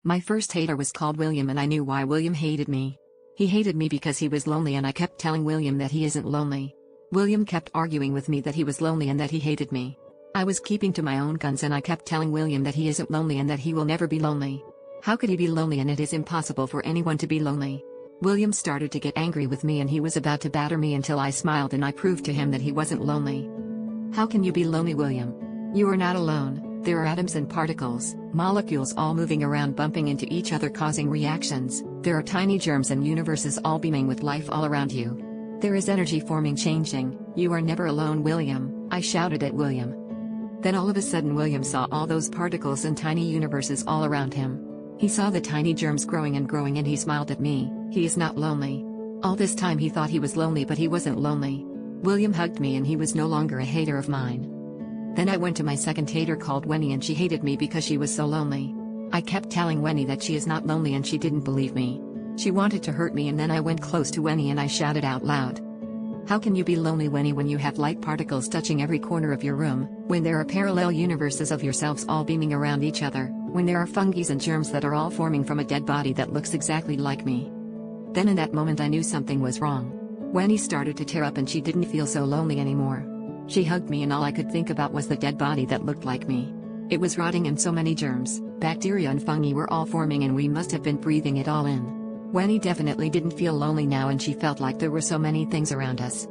My first hater was called William, and I knew why William hated me. He hated me because he was lonely, and I kept telling William that he isn't lonely. William kept arguing with me that he was lonely and that he hated me. I was keeping to my own guns, and I kept telling William that he isn't lonely and that he will never be lonely. How could he be lonely, and it is impossible for anyone to be lonely? William started to get angry with me, and he was about to batter me until I smiled and I proved to him that he wasn't lonely. How can you be lonely, William? You are not alone. There are atoms and particles, molecules all moving around, bumping into each other, causing reactions. There are tiny germs and universes all beaming with life all around you. There is energy forming, changing. You are never alone, William, I shouted at William. Then all of a sudden William saw all those particles and tiny universes all around him. He saw the tiny germs growing and growing, and he smiled at me. He is not lonely. All this time he thought he was lonely, but he wasn't lonely. William hugged me, and he was no longer a hater of mine. Then I went to my second hater called Wenny, and she hated me because she was so lonely. I kept telling Wenny that she is not lonely, and she didn't believe me. She wanted to hurt me, and then I went close to Wenny and I shouted out loud. How can you be lonely, Wenny, when you have light particles touching every corner of your room, when there are parallel universes of yourselves all beaming around each other, when there are fungi and germs that are all forming from a dead body that looks exactly like me? Then in that moment I knew something was wrong. Wenny started to tear up, and she didn't feel so lonely anymore. She hugged me, and all I could think about was the dead body that looked like me. It was rotting, and so many germs, bacteria and fungi were all forming, and we must have been breathing it all in. Wenny definitely didn't feel lonely now, and she felt like there were so many things around us.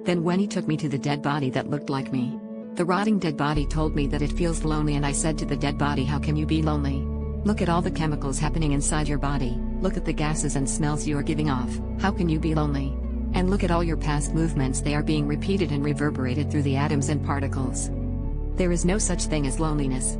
Then Wenny took me to the dead body that looked like me. The rotting dead body told me that it feels lonely, and I said to the dead body, how can you be lonely? Look at all the chemicals happening inside your body, look at the gases and smells you are giving off, how can you be lonely? And look at all your past movements, they are being repeated and reverberated through the atoms and particles. There is no such thing as loneliness.